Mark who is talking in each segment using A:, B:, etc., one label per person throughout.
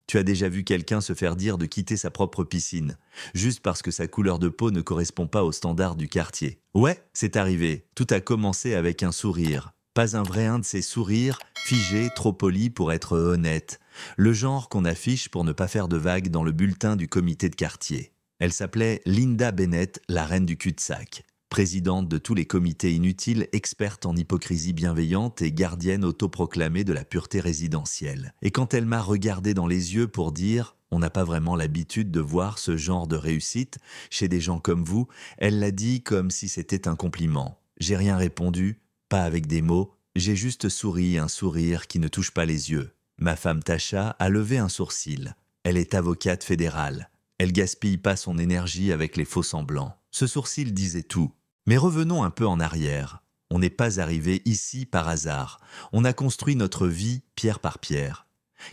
A: Tu as déjà vu quelqu'un se faire dire de quitter sa propre piscine, juste parce que sa couleur de peau ne correspond pas aux standards du quartier. Ouais, c'est arrivé. Tout a commencé avec un sourire. Pas un vrai un de ces sourires, figés, trop polis pour être honnête. Le genre qu'on affiche pour ne pas faire de vagues dans le bulletin du comité de quartier. Elle s'appelait Linda Bennett, la reine du cul-de-sac. Présidente de tous les comités inutiles, experte en hypocrisie bienveillante et gardienne autoproclamée de la pureté résidentielle. Et quand elle m'a regardé dans les yeux pour dire « on n'a pas vraiment l'habitude de voir ce genre de réussite chez des gens comme vous », elle l'a dit comme si c'était un compliment. J'ai rien répondu, pas avec des mots, j'ai juste souri, un sourire qui ne touche pas les yeux. Ma femme Tasha a levé un sourcil. Elle est avocate fédérale. Elle gaspille pas son énergie avec les faux-semblants. Ce sourcil disait tout. Mais revenons un peu en arrière. On n'est pas arrivé ici par hasard. On a construit notre vie pierre par pierre.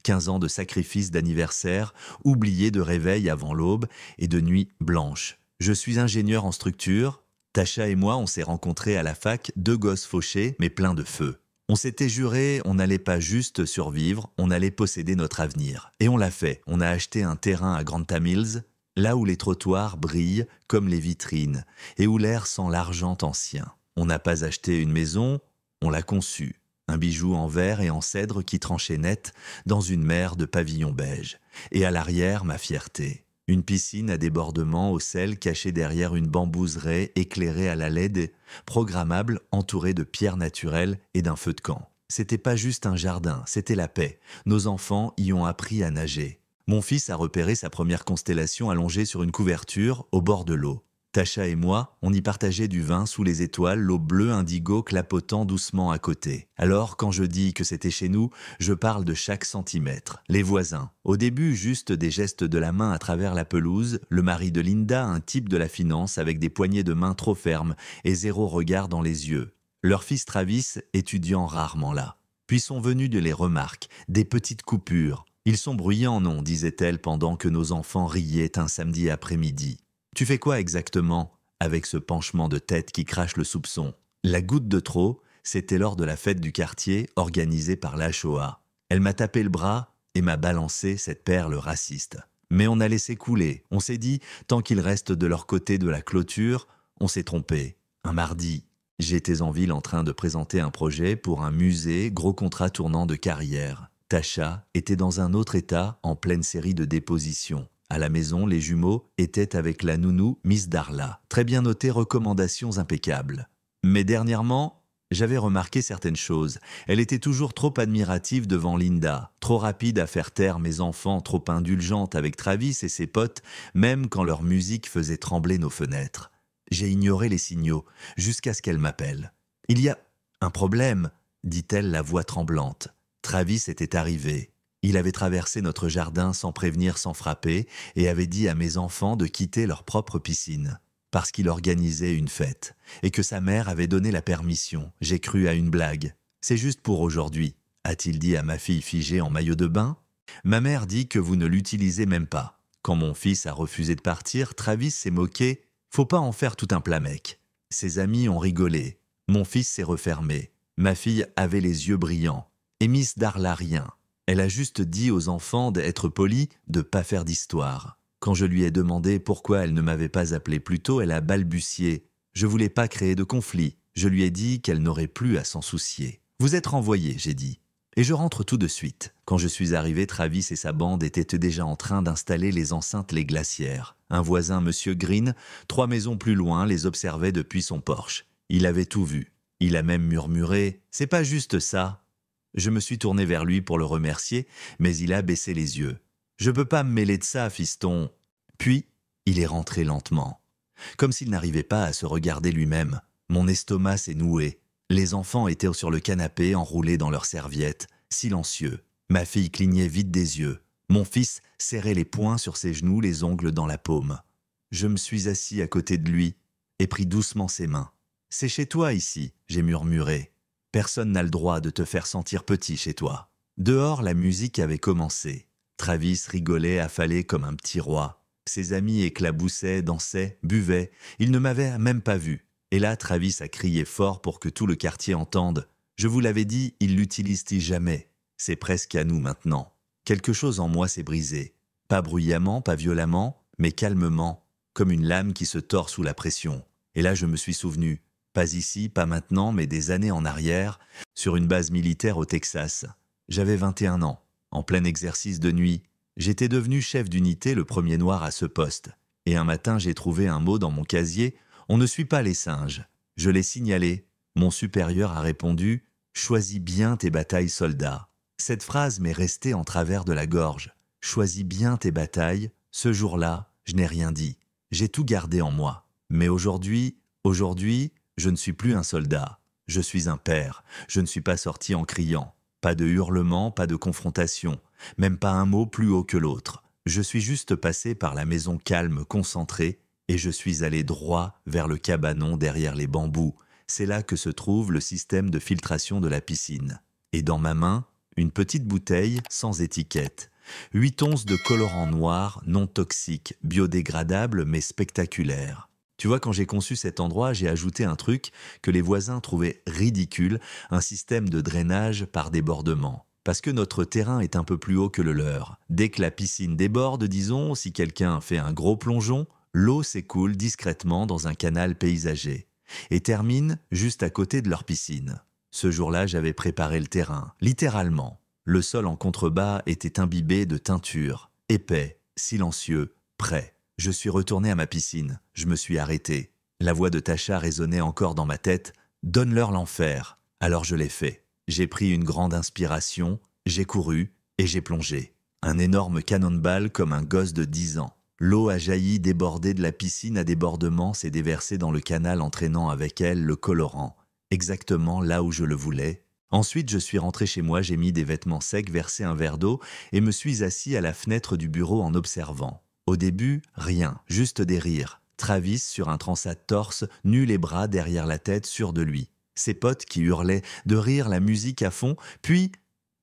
A: 15 ans de sacrifices d'anniversaire, oubliés de réveil avant l'aube et de nuit blanche. Je suis ingénieur en structure. Tasha et moi, on s'est rencontrés à la fac, deux gosses fauchés, mais pleins de feu. On s'était juré, on n'allait pas juste survivre, on allait posséder notre avenir. Et on l'a fait. On a acheté un terrain à Grantham Mills, là où les trottoirs brillent comme les vitrines et où l'air sent l'argent ancien. On n'a pas acheté une maison, on l'a conçue. Un bijou en verre et en cèdre qui tranchait net dans une mer de pavillon beige. Et à l'arrière, ma fierté. Une piscine à débordement au sel cachée derrière une bambouseraie éclairée à la LED, programmable, entourée de pierres naturelles et d'un feu de camp. C'était pas juste un jardin, c'était la paix. Nos enfants y ont appris à nager. Mon fils a repéré sa première constellation allongée sur une couverture au bord de l'eau. Tasha et moi, on y partageait du vin sous les étoiles, l'eau bleue indigo clapotant doucement à côté. Alors, quand je dis que c'était chez nous, je parle de chaque centimètre. Les voisins. Au début, juste des gestes de la main à travers la pelouse, le mari de Linda, un type de la finance avec des poignées de main trop fermes et zéro regard dans les yeux. Leur fils Travis, étudiant rarement là. Puis sont venues de les remarques, des petites coupures. Ils sont bruyants, non, disait-elle pendant que nos enfants riaient un samedi après-midi. Tu fais quoi exactement avec ce penchement de tête qui crache le soupçon? La goutte de trop, c'était lors de la fête du quartier organisée par l'HOA. Elle m'a tapé le bras et m'a balancé cette perle raciste. Mais on a laissé couler. On s'est dit, tant qu'ils restent de leur côté de la clôture, on s'est trompé. Un mardi, j'étais en ville en train de présenter un projet pour un musée, gros contrat tournant de carrière. Tasha était dans un autre état en pleine série de dépositions. À la maison, les jumeaux étaient avec la nounou Miss Darla. Très bien noté, recommandations impeccables. Mais dernièrement, j'avais remarqué certaines choses. Elle était toujours trop admirative devant Linda, trop rapide à faire taire mes enfants, trop indulgente avec Travis et ses potes, même quand leur musique faisait trembler nos fenêtres. J'ai ignoré les signaux, jusqu'à ce qu'elle m'appelle. « Il y a un problème », dit-elle, la voix tremblante. Travis était arrivé. Il avait traversé notre jardin sans prévenir, sans frapper, et avait dit à mes enfants de quitter leur propre piscine, parce qu'il organisait une fête, et que sa mère avait donné la permission. J'ai cru à une blague. C'est juste pour aujourd'hui, a-t-il dit à ma fille figée en maillot de bain. Ma mère dit que vous ne l'utilisez même pas. Quand mon fils a refusé de partir, Travis s'est moqué. Faut pas en faire tout un plat mec. Ses amis ont rigolé. Mon fils s'est refermé. Ma fille avait les yeux brillants. Et Miss Darla rien. Elle a juste dit aux enfants d'être polis, de pas faire d'histoire. Quand je lui ai demandé pourquoi elle ne m'avait pas appelé plus tôt, elle a balbutié. Je voulais pas créer de conflit. Je lui ai dit qu'elle n'aurait plus à s'en soucier. Vous êtes renvoyé, j'ai dit. Et je rentre tout de suite. Quand je suis arrivé, Travis et sa bande étaient déjà en train d'installer les enceintes Les Glacières. Un voisin, Monsieur Green, 3 maisons plus loin, les observait depuis son porche. Il avait tout vu. Il a même murmuré « C'est pas juste ça ». Je me suis tourné vers lui pour le remercier, mais il a baissé les yeux. « Je peux pas me mêler de ça, fiston ». Puis, il est rentré lentement. Comme s'il n'arrivait pas à se regarder lui-même. Mon estomac s'est noué. Les enfants étaient sur le canapé, enroulés dans leurs serviettes, silencieux. Ma fille clignait vite des yeux. Mon fils serrait les poings sur ses genoux, les ongles dans la paume. Je me suis assis à côté de lui et pris doucement ses mains. « C'est chez toi ici », j'ai murmuré. Personne n'a le droit de te faire sentir petit chez toi. Dehors, la musique avait commencé. Travis rigolait affalé comme un petit roi. Ses amis éclaboussaient, dansaient, buvaient. Il ne m'avait même pas vu. Et là, Travis a crié fort pour que tout le quartier entende. Je vous l'avais dit, il l'utilise jamais. C'est presque à nous maintenant. Quelque chose en moi s'est brisé. Pas bruyamment, pas violemment, mais calmement, comme une lame qui se tord sous la pression. Et là, je me suis souvenu, pas ici, pas maintenant, mais des années en arrière, sur une base militaire au Texas. J'avais 21 ans, en plein exercice de nuit. J'étais devenu chef d'unité, le premier noir à ce poste. Et un matin, j'ai trouvé un mot dans mon casier, « On ne suit pas les singes ». Je l'ai signalé. Mon supérieur a répondu, « Choisis bien tes batailles, soldat ». Cette phrase m'est restée en travers de la gorge. « Choisis bien tes batailles ». Ce jour-là, je n'ai rien dit. J'ai tout gardé en moi. Mais aujourd'hui, je ne suis plus un soldat. Je suis un père. Je ne suis pas sorti en criant. Pas de hurlement, pas de confrontation. Même pas un mot plus haut que l'autre. Je suis juste passé par la maison calme, concentrée, et je suis allé droit vers le cabanon derrière les bambous. C'est là que se trouve le système de filtration de la piscine. Et dans ma main, une petite bouteille sans étiquette. 8 onces de colorant noir, non toxique, biodégradable mais spectaculaire. Tu vois, quand j'ai conçu cet endroit, j'ai ajouté un truc que les voisins trouvaient ridicule, un système de drainage par débordement. Parce que notre terrain est un peu plus haut que le leur. Dès que la piscine déborde, disons, si quelqu'un fait un gros plongeon, l'eau s'écoule discrètement dans un canal paysager et termine juste à côté de leur piscine. Ce jour-là, j'avais préparé le terrain, littéralement. Le sol en contrebas était imbibé de teinture, épais, silencieux, prêt. Je suis retourné à ma piscine, je me suis arrêté. La voix de Tasha résonnait encore dans ma tête, « Donne-leur l'enfer ». Alors je l'ai fait. J'ai pris une grande inspiration, j'ai couru et j'ai plongé. Un énorme cannonball comme un gosse de 10 ans. L'eau a jailli, débordée de la piscine à débordement, s'est déversée dans le canal entraînant avec elle le colorant, exactement là où je le voulais. Ensuite, je suis rentré chez moi, j'ai mis des vêtements secs, versé un verre d'eau et me suis assis à la fenêtre du bureau en observant. Au début, rien, juste des rires. Travis sur un transat torse, nu les bras derrière la tête, sûr de lui. Ses potes qui hurlaient de rire, la musique à fond, puis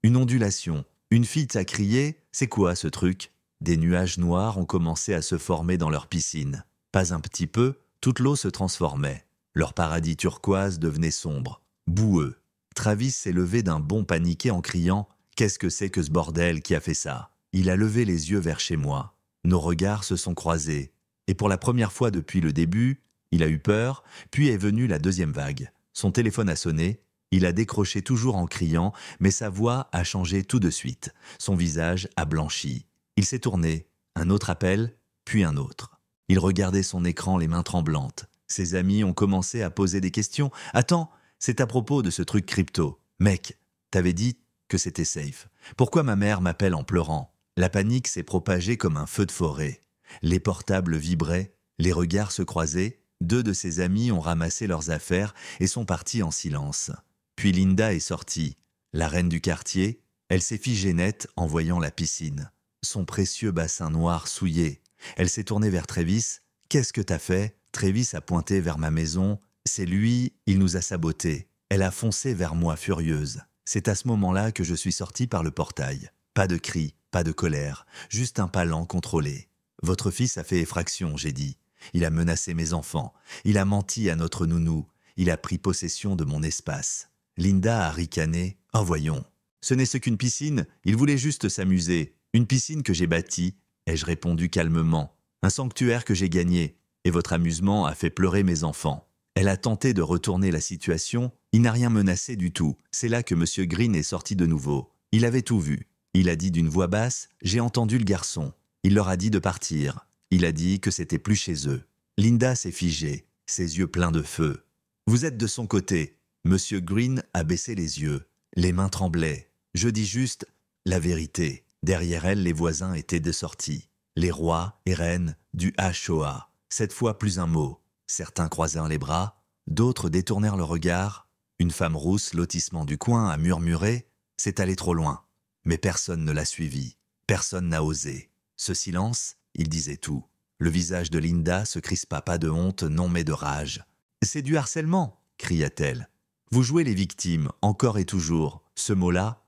A: une ondulation. Une fille a crié « C'est quoi ce truc ?» Des nuages noirs ont commencé à se former dans leur piscine. Pas un petit peu, toute l'eau se transformait. Leur paradis turquoise devenait sombre, boueux. Travis s'est levé d'un bond paniqué en criant « Qu'est-ce que c'est que ce bordel qui a fait ça ?» Il a levé les yeux vers chez moi. Nos regards se sont croisés. Et pour la première fois depuis le début, il a eu peur, puis est venue la deuxième vague. Son téléphone a sonné, il a décroché toujours en criant, mais sa voix a changé tout de suite. Son visage a blanchi. Il s'est tourné, un autre appel, puis un autre. Il regardait son écran les mains tremblantes. Ses amis ont commencé à poser des questions. « Attends, c'est à propos de ce truc crypto. Mec, t'avais dit que c'était safe. Pourquoi ma mère m'appelle en pleurant ?» La panique s'est propagée comme un feu de forêt. Les portables vibraient, les regards se croisaient. 2 de ses amis ont ramassé leurs affaires et sont partis en silence. Puis Linda est sortie. La reine du quartier, elle s'est figée nette en voyant la piscine. Son précieux bassin noir souillé. Elle s'est tournée vers Travis. « Qu'est-ce que t'as fait ?» Travis a pointé vers ma maison. « C'est lui, il nous a sabotés. » Elle a foncé vers moi furieuse. C'est à ce moment-là que je suis sorti par le portail. Pas de cris, pas de colère, juste un pas lent contrôlé. « Votre fils a fait effraction », j'ai dit. Il a menacé mes enfants. Il a menti à notre nounou. Il a pris possession de mon espace. Linda a ricané. « Oh voyons, ce n'est ce qu'une piscine, il voulait juste s'amuser. Une piscine que j'ai bâtie, » ai-je répondu calmement. Un sanctuaire que j'ai gagné. Et votre amusement a fait pleurer mes enfants. Elle a tenté de retourner la situation. Il n'a rien menacé du tout. C'est là que M. Green est sorti de nouveau. Il avait tout vu. Il a dit d'une voix basse, « J'ai entendu le garçon. » Il leur a dit de partir. Il a dit que c'était plus chez eux. Linda s'est figée, ses yeux pleins de feu. « Vous êtes de son côté. » Monsieur Green a baissé les yeux. Les mains tremblaient. Je dis juste la vérité. Derrière elle, les voisins étaient de sortie. Les rois et reines du HOA. Cette fois, plus un mot. Certains croisèrent les bras, d'autres détournèrent le regard. Une femme rousse, lotissement du coin, a murmuré « C'est allé trop loin ». Mais personne ne l'a suivi. Personne n'a osé. Ce silence, il disait tout. Le visage de Linda se crispa, pas de honte, non mais de rage. « C'est du harcèlement !» cria-t-elle. « Vous jouez les victimes, encore et toujours. Ce mot-là,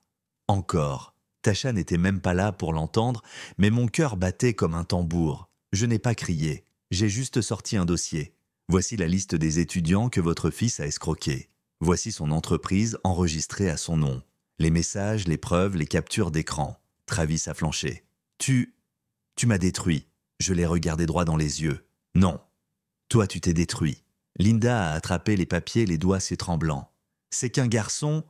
A: encore. » Tasha n'était même pas là pour l'entendre, mais mon cœur battait comme un tambour. Je n'ai pas crié. J'ai juste sorti un dossier. Voici la liste des étudiants que votre fils a escroqués. Voici son entreprise enregistrée à son nom. Les messages, les preuves, les captures d'écran. Travis a flanché. Tu m'as détruit. Je l'ai regardé droit dans les yeux. Non. Toi, tu t'es détruit. Linda a attrapé les papiers, les doigts ses tremblants. C'est qu'un garçon,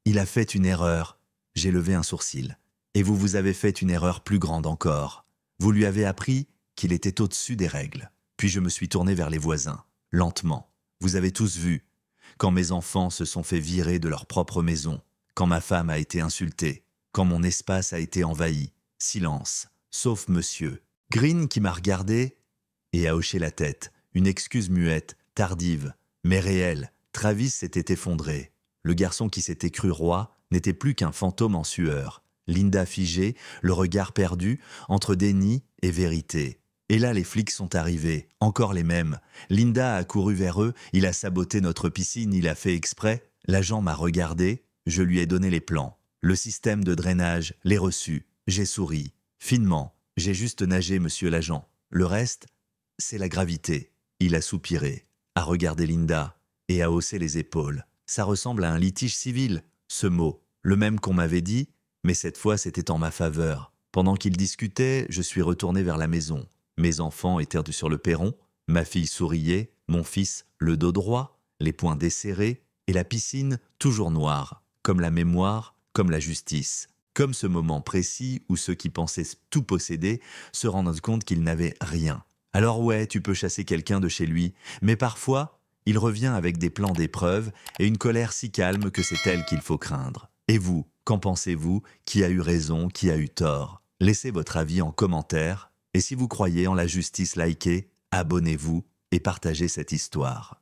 A: il a fait une erreur. J'ai levé un sourcil. Et vous avez fait une erreur plus grande encore. Vous lui avez appris qu'il était au-dessus des règles. Puis je me suis tourné vers les voisins, lentement. Vous avez tous vu, quand mes enfants se sont fait virer de leur propre maison, quand ma femme a été insultée, quand mon espace a été envahi. Silence, sauf monsieur. Green qui m'a regardé et a hoché la tête. Une excuse muette, tardive, mais réelle. Travis s'était effondré. Le garçon qui s'était cru roi n'était plus qu'un fantôme en sueur. Linda figée, le regard perdu, entre déni et vérité. Et là, les flics sont arrivés, encore les mêmes. Linda a couru vers eux, il a saboté notre piscine, il a fait exprès. L'agent m'a regardé, je lui ai donné les plans. Le système de drainage, les reçus. J'ai souri. Finement, j'ai juste nagé, monsieur l'agent. Le reste, c'est la gravité. Il a soupiré, a regardé Linda et a haussé les épaules. Ça ressemble à un litige civil, ce mot. Le même qu'on m'avait dit, mais cette fois c'était en ma faveur. Pendant qu'ils discutaient, je suis retourné vers la maison. Mes enfants étaient sur le perron, ma fille souriait, mon fils le dos droit, les poings desserrés, et la piscine toujours noire, comme la mémoire, comme la justice. Comme ce moment précis où ceux qui pensaient tout posséder se rendent compte qu'ils n'avaient rien. Alors ouais, tu peux chasser quelqu'un de chez lui, mais parfois, il revient avec des plans d'épreuve et une colère si calme que c'est elle qu'il faut craindre. Et vous, qu'en pensez-vous? Qui a eu raison, qui a eu tort? Laissez votre avis en commentaire, et si vous croyez en la justice, likez, abonnez-vous et partagez cette histoire.